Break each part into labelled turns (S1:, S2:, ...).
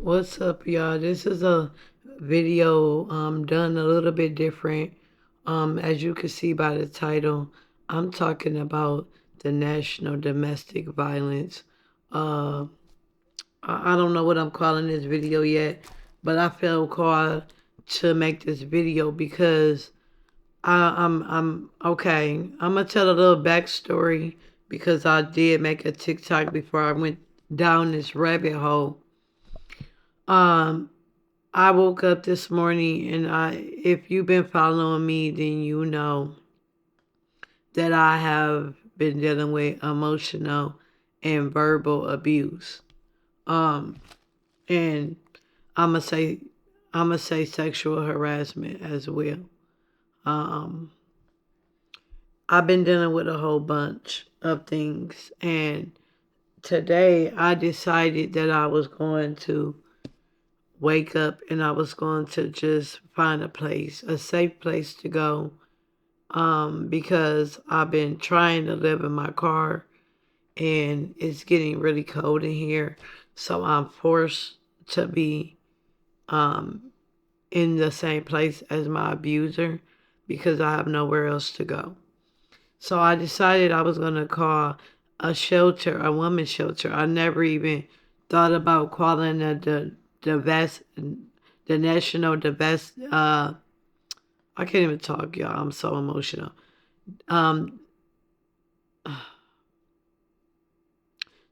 S1: What's up, y'all? This is a video done a little bit different. As you can see by the title, I'm talking about the national domestic violence. Uh, I don't know what I'm calling this video yet, but I felt called to make this video because I'm okay. I'm gonna tell a little backstory because I did make a TikTok before I went down this rabbit hole. Um, I woke up this morning and if you've been following me, then you know that I have been dealing with emotional and verbal abuse. Um, and I'm gonna say, I'm gonna say sexual harassment as well. Um, I've been dealing with a whole bunch of things, and today I decided that I was going to wake up and I was going to just find a place, a safe place to go, because I've been trying to live in my car and it's getting really cold in here. So I'm forced to be um, in the same place as my abuser because I have nowhere else to go. So I decided I was going to call a shelter, a women's shelter. I never even thought about calling the vest, the national divest. I can't even talk, y'all. I'm so emotional. Um,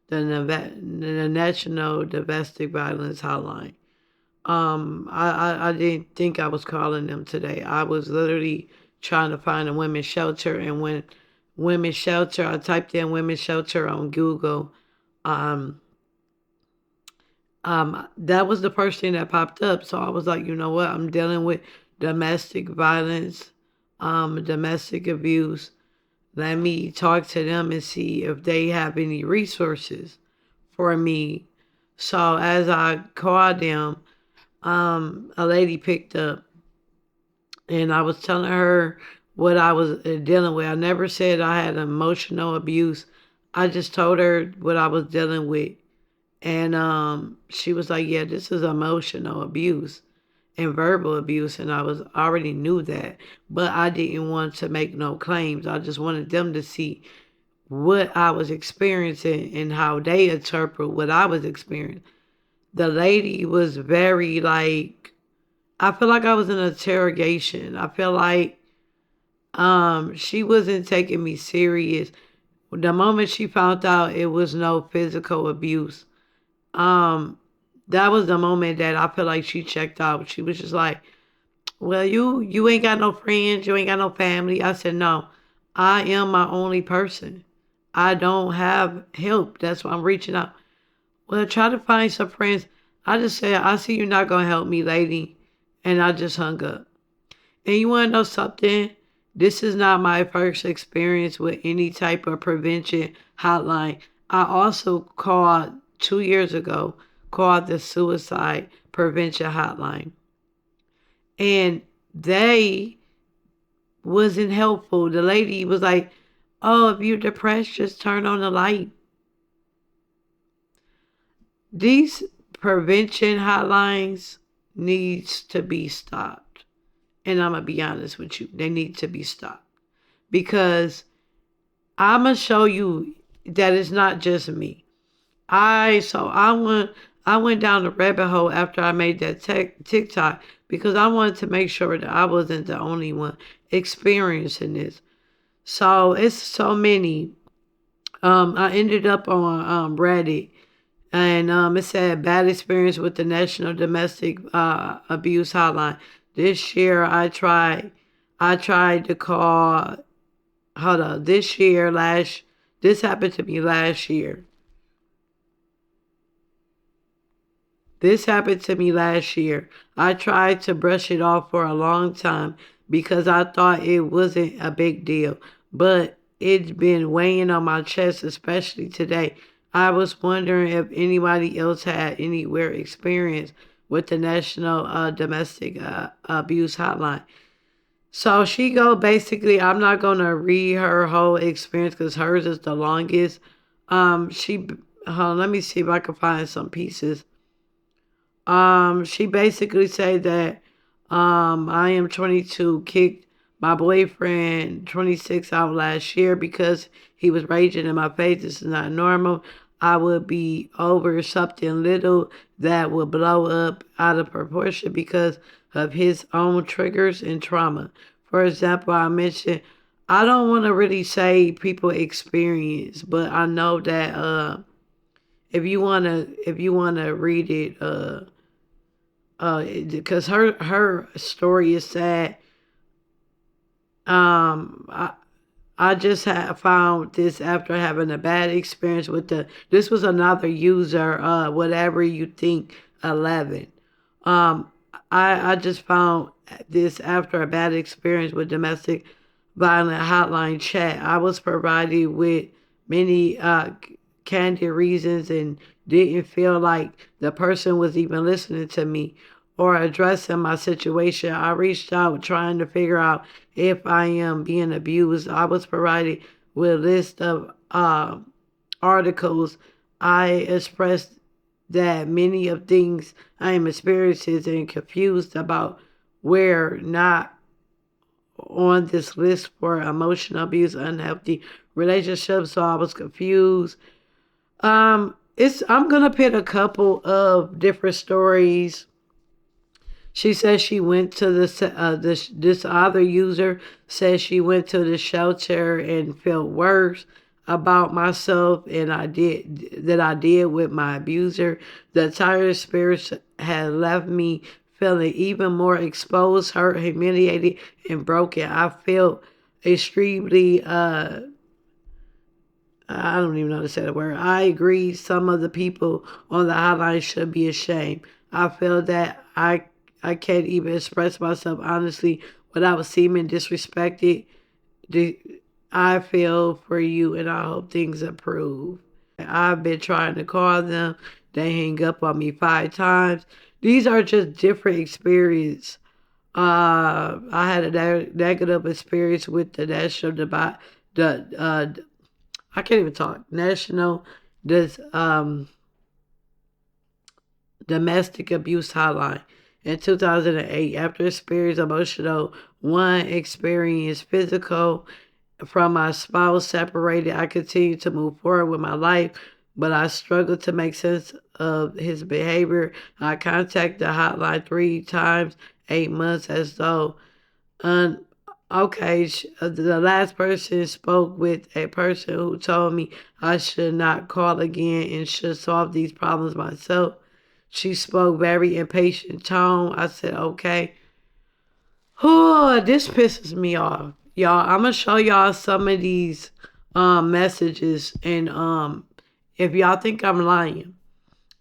S1: the National Domestic Violence Hotline. I didn't think I was calling them today. I was literally trying to find a women's shelter, and when women's shelter, I typed in women's shelter on Google. Um, that was the first thing that popped up. So I was like, you know what? I'm dealing with domestic violence, domestic abuse. Let me talk to them and see if they have any resources for me. So as I called them, a lady picked up and I was telling her what I was dealing with. I never said I had emotional abuse. I just told her what I was dealing with. And she was like, yeah, this is emotional abuse and verbal abuse. And I already knew that. But I didn't want to make no claims. I just wanted them to see what I was experiencing and how they interpret what I was experiencing. The lady was very like, I feel like I was in an interrogation. I feel like she wasn't taking me serious. The moment she found out it was no physical abuse, um, that was the moment that I feel like she checked out. She was just like, well, you ain't got no friends, you ain't got no family. I said, no, I am my only person. I don't have help. That's why I'm reaching out. Well, try to find some friends. I just said, I see you're not gonna help me, lady. And I just hung up. And you wanna know something? This is not my first experience with any type of prevention hotline. I also called 2 years ago, called the suicide prevention hotline. And they wasn't helpful. The lady was like, oh, if you're depressed, just turn on the light. These prevention hotlines needs to be stopped. And I'm going to be honest with you. They need to be stopped. Because I'm going to show you that it's not just me. I went down the rabbit hole after I made that TikTok because I wanted to make sure that I wasn't the only one experiencing this. So it's so many. I ended up on Reddit, and it said bad experience with the National Domestic Abuse Hotline. This year I tried to call. Hold on, this happened to me last year. This happened to me last year. I tried to brush it off for a long time because I thought it wasn't a big deal, but it's been weighing on my chest, especially today. I was wondering if anybody else had anywhere experience with the National Domestic Abuse Hotline. So she go basically. I'm not gonna read her whole experience because hers is the longest. She. Let me see if I can find some pieces. She basically said that I am 22, kicked my boyfriend 26 out last year because he was raging in my face. This is not normal. I would be over something little that would blow up out of proportion because of his own triggers and trauma. For example, I mentioned I don't want to really say people experience, but I know that if you wanna read it, because her story is sad. Um, I I just had found this after having a bad experience with the. This was another user, whatever you think, 11. Um, I just found this after a bad experience with domestic violent hotline chat. I was provided with many candid reasons and didn't feel like the person was even listening to me or addressing my situation. I reached out trying to figure out if I am being abused. I was provided with a list of articles. I expressed that many of things I am experiencing and confused about where not on this list for emotional abuse, unhealthy relationships. So I was confused. It's I'm gonna pick a couple of different stories. She says she went to this other user says she went to the shelter and felt worse about myself and I did with my abuser. The entire experience had left me feeling even more exposed, hurt, humiliated, and broken. I felt extremely I don't even know how to say the word. I agree some of the people on the hotline should be ashamed. I feel that I can't even express myself honestly without seeming disrespected. The- I feel for you and I hope things improve. I've been trying to call them. They hang up on me 5 times. These are just different experiences. I had a negative experience with the national debate, the I can't even talk. National this domestic abuse hotline in 2008. After experience emotional, one experience physical from my spouse separated, I continued to move forward with my life, but I struggled to make sense of his behavior. I contacted the hotline 3 times, 8 months, as though un okay, the last person spoke with a person who told me I should not call again and should solve these problems myself. She spoke very impatient tone. I said, okay. Oh, this pisses me off. Y'all, I'm gonna show y'all some of these messages and if y'all think I'm lying,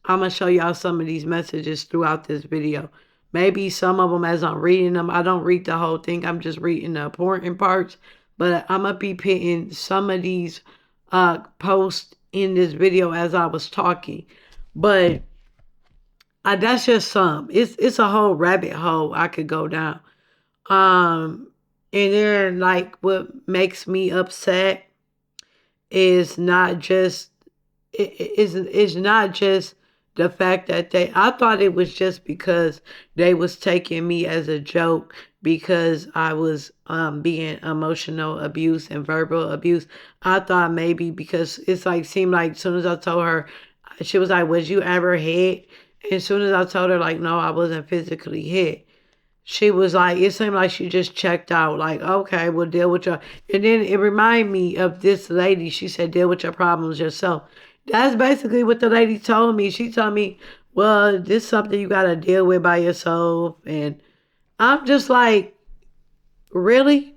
S1: I'm gonna show y'all some of these messages throughout this video. Maybe some of them as I'm reading them. I don't read the whole thing. I'm just reading the important parts. But I'm gonna be putting some of these posts in this video as I was talking. But that's just some. It's a whole rabbit hole I could go down. Um, and then like what makes me upset is not just is not just the fact that I thought it was just because they was taking me as a joke because I was being emotional abuse and verbal abuse. I thought maybe because it's like seemed like as soon as I told her, she was like, was you ever hit? And as soon as I told her like no, I wasn't physically hit, she was like, it seemed like she just checked out, like, okay, we'll deal with your. And then it reminded me of this lady. She said, deal with your problems yourself. That's basically what the lady told me. She told me, well, this is something you got to deal with by yourself. And I'm just like, really?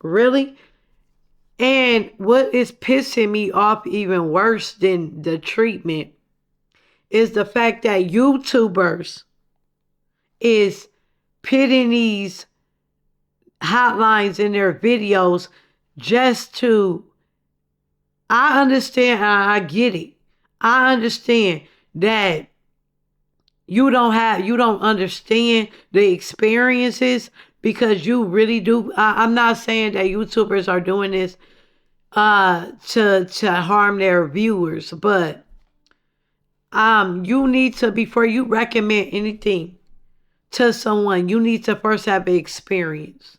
S1: Really? And what is pissing me off even worse than the treatment is the fact that YouTubers is pitting these hotlines in their videos just to. I understand. I get it. I understand that you don't understand the experiences because you really do. I'm not saying that YouTubers are doing this to harm their viewers, but You need to, before you recommend anything to someone, you need to first have an experience.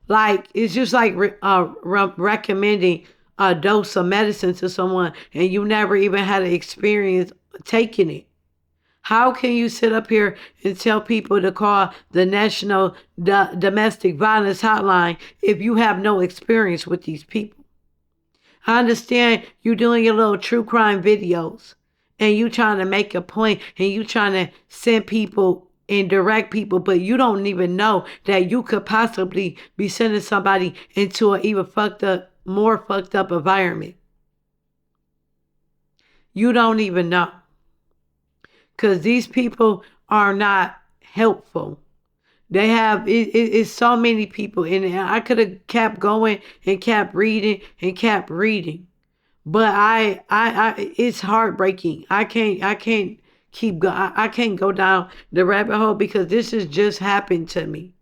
S1: Like it's just like recommending a dose of medicine to someone and you never even had an experience taking it. How can you sit up here and tell people to call the National Domestic Violence Hotline if you have no experience with these people? I understand you doing your little true crime videos and you trying to make a point and you trying to send people and direct people, but you don't even know that you could possibly be sending somebody into an even more fucked up environment. You don't even know. Because these people are not helpful. They have it's so many people in it. I could have kept going and kept reading and kept reading, but it's heartbreaking. I can't keep go. I can't go down the rabbit hole because this has just happened to me,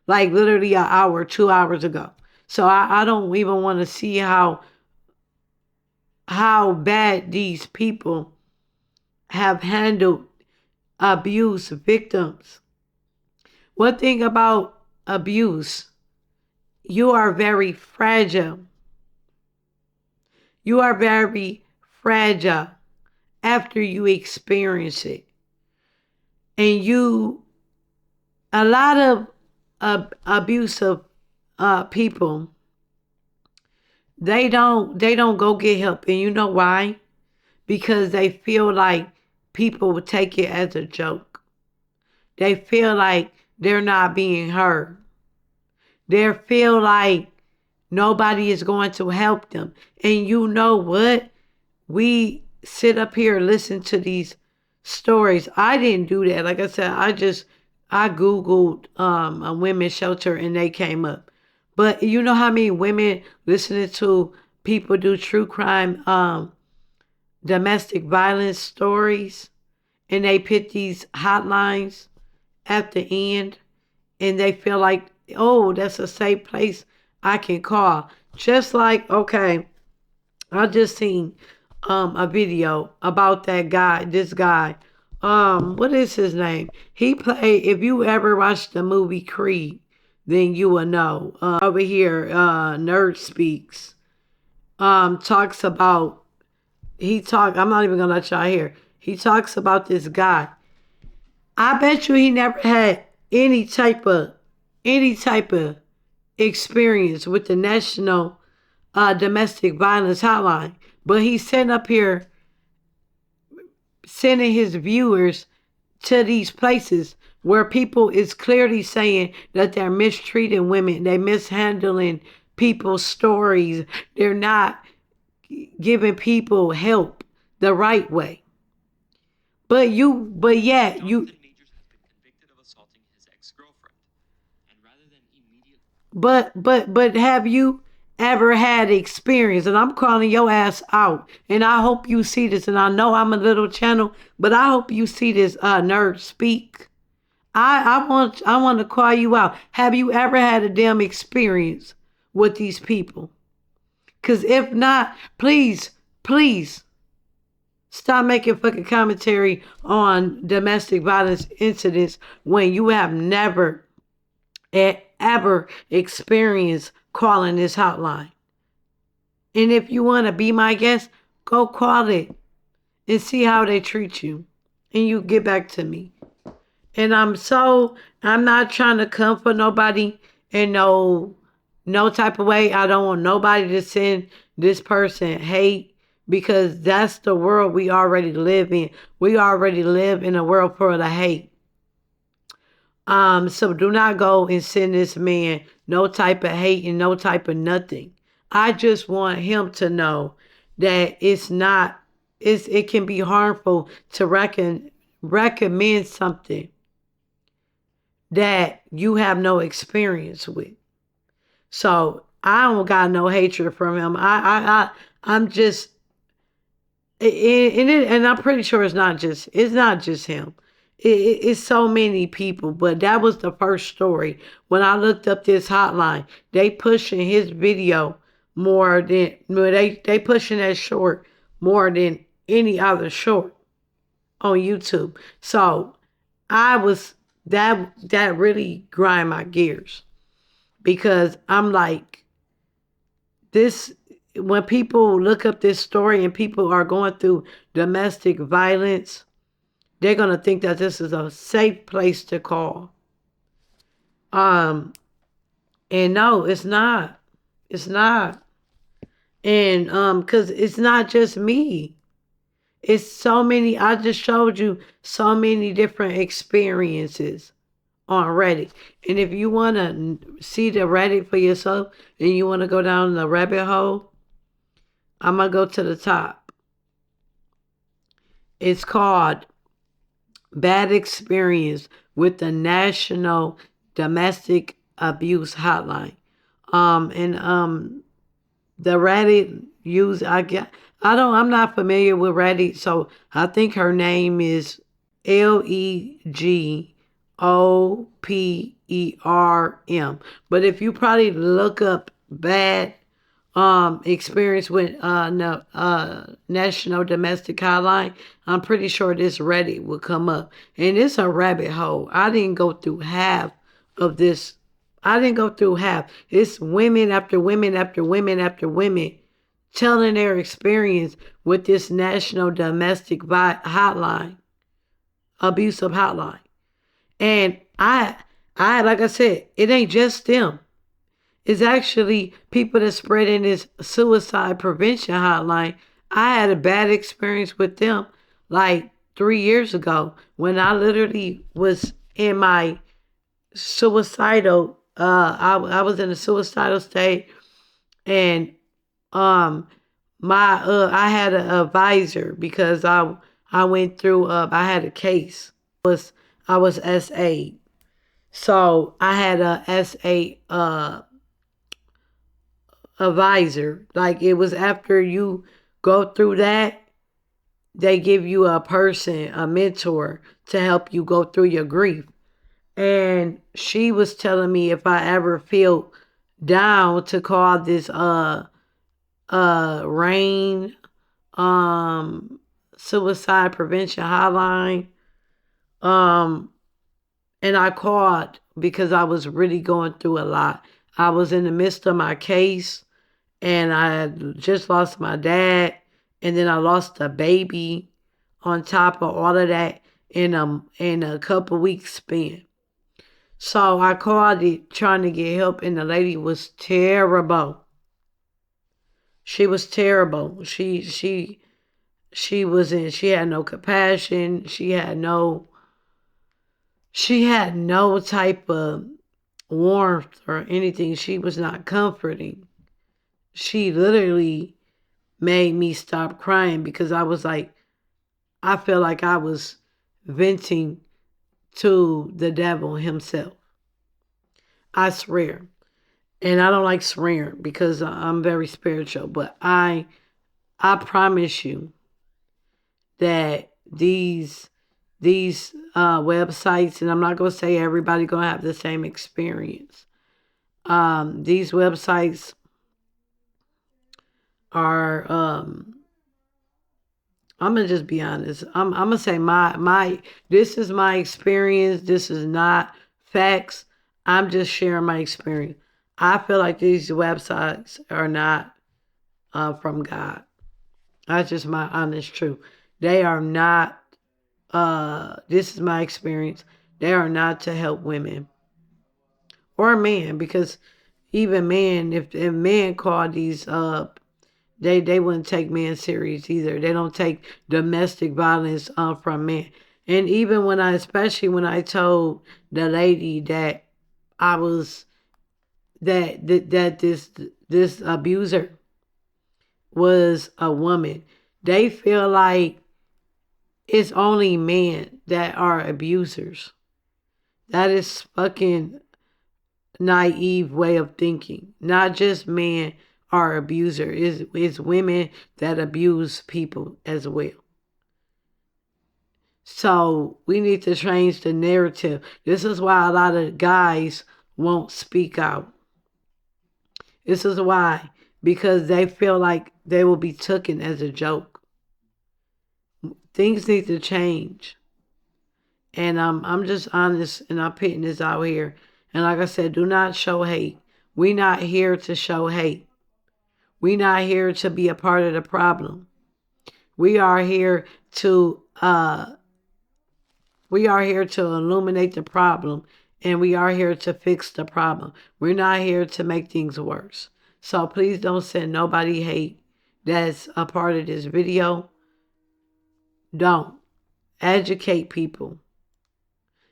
S1: like literally an hour, 2 hours ago. So I don't even want to see how bad these people have handled abuse victims. One thing about abuse, you are very fragile. You are very fragile after you experience it. And a lot of abusive people, they don't go get help. And you know why? Because they feel like people will take it as a joke. They feel like they're not being heard. They feel like nobody is going to help them. And you know what? We sit up here and listen to these stories. I didn't do that. Like I said, I Googled a women's shelter and they came up. But you know how many women listening to people do true crime, domestic violence stories, and they put these hotlines at the end and they feel like, oh, that's a safe place I can call. Just like, okay, I just seen a video about that guy, this guy. What is his name? He played, if you ever watched the movie Creed, then you will know. Over here, Nerd Speaks. Talks about I'm not even gonna let y'all hear. He talks about this guy. I bet you he never had any type of experience with the National Domestic Violence Hotline. But he's sitting up here sending his viewers to these places where people is clearly saying that they're mistreating women, they're mishandling people's stories, they're not giving people help the right way. But yet you but have you ever had experience? And I'm calling your ass out. And I hope you see this. And I know I'm a little channel, but I hope you see this nerd speak. I want to call you out. Have you ever had a damn experience with these people? Cause if not, please stop making fucking commentary on domestic violence incidents when you have never ever experienced calling this hotline. And if you want to be my guest, go call it and see how they treat you. And you get back to me. And I'm not trying to come for nobody in no type of way. I don't want nobody to send this person hate because that's the world we already live in. We already live in a world full of hate. So do not go and send this man no type of hate and no type of nothing. I just want him to know that it can be harmful to recommend something that you have no experience with. So I don't got no hatred from him. I'm just and I'm pretty sure it's not just him. It's so many people, but that was the first story. When I looked up this hotline, they pushing his video more than well, they pushing that short more than any other short. on YouTube. So I was that really grind my gears because I'm like this when people look up this story and people are going through domestic violence, they're gonna think that this is a safe place to call. Um, and no, it's not. It's not. And cause it's not just me. It's so many. I just showed you so many different experiences on Reddit. And if you want to see the Reddit for yourself and you want to go down the rabbit hole, I'm going to go to the top. It's called Bad Experience with the National Domestic Abuse Hotline. And the Reddit use I'm not familiar with Reddit, so I think her name is Legoperm. But if you probably look up bad experience with no, National Domestic Hotline, I'm pretty sure this Reddit will come up. And it's a rabbit hole. I didn't go through half of this. I didn't go through half. It's women after women after women after women telling their experience with this National Domestic Hotline, abusive hotline. And like I said, it ain't just them. It's actually people that spread in this suicide prevention hotline. I had a bad experience with them like 3 years ago when I literally was in my suicidal I was in a suicidal state. And um my I had an advisor because I went through I had a case. I was SA. So I had a SA advisor. Like it was after you go through that, they give you a person, a mentor to help you go through your grief. And she was telling me if I ever feel down to call this rain suicide prevention hotline. Um and I called because I was really going through a lot. I was in the midst of my case and I had just lost my dad, and then I lost a baby on top of all of that in a couple weeks span. So I called it trying to get help, and the lady was terrible. She was terrible. She was in. She had no compassion. She had no type of warmth or anything. She was not comforting. She literally made me stop crying because I was like, I felt like I was venting to the devil himself. I swear. And I don't like swearing because I'm very spiritual, but I promise you that these websites, and I'm not gonna say everybody gonna have the same experience. These websites are I'm gonna just be honest. I'm gonna say my this is my experience. This is not facts. I'm just sharing my experience. I feel like these websites are not from God. That's just my honest truth. They are not. This is my experience. They are not to help women or men because even men, if men call these they wouldn't take men serious either. They don't take domestic violence from men. And even when especially when I told the lady that I was that this abuser was a woman, they feel like it's only men that are abusers. That is fucking naive way of thinking. Not just men are abuser. It's women that abuse people as well. So we need to change the narrative. This is why a lot of guys won't speak out. This is why. Because they feel like they will be taken as a joke. Things need to change. And I'm just honest and I'm putting this out here. And like I said, do not show hate. We not here to show hate. We not here to be a part of the problem. We are here to illuminate the problem, and we are here to fix the problem. We're not here to make things worse. So please don't send nobody hate that's a part of this video. Don't. Educate people.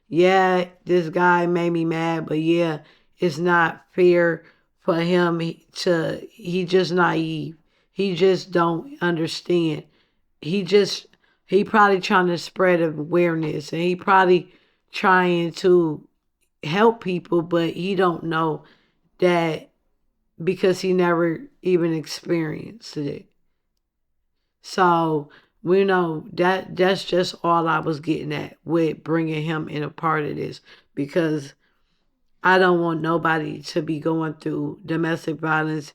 S1: Yeah, this guy made me mad, but yeah, it's not fair for him he just naive. He just don't understand. He just he probably trying to spread awareness, and he probably trying to help people, but he don't know that because he never even experienced it. So we know that's just all I was getting at with bringing him in a part of this, because I don't want nobody to be going through domestic violence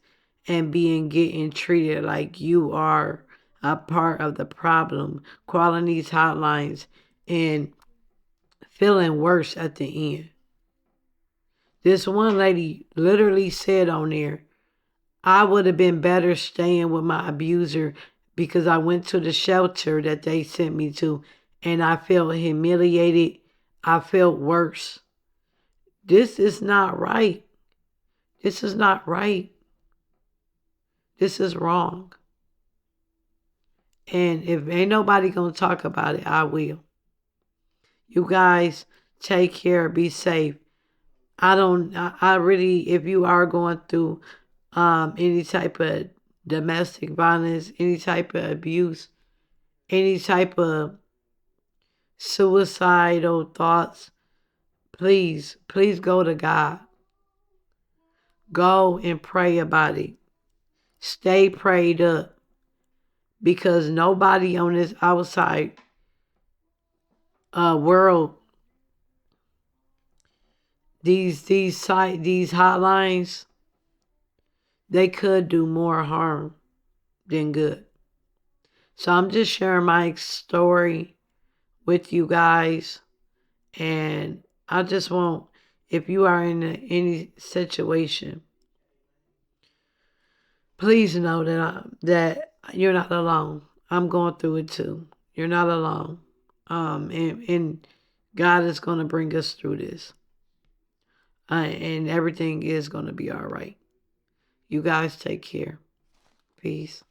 S1: and getting treated like you are a part of the problem, calling these hotlines and feeling worse at the end. This one lady literally said on there, I would have been better staying with my abuser because I went to the shelter that they sent me to and I felt humiliated. I felt worse. This is not right. This is not right. This is wrong. And if ain't nobody gonna talk about it, I will. You guys take care, be safe. I really, if you are going through any type of domestic violence, any type of abuse, any type of suicidal thoughts, please go to God. Go and pray about it. Stay prayed up, because nobody on this outside world, these hotlines, they could do more harm than good. So I'm just sharing my story with you guys, and I just want, if you are in any situation, please know that you're not alone. I'm going through it too. You're not alone. And God is going to bring us through this. And everything is going to be all right. You guys take care. Peace.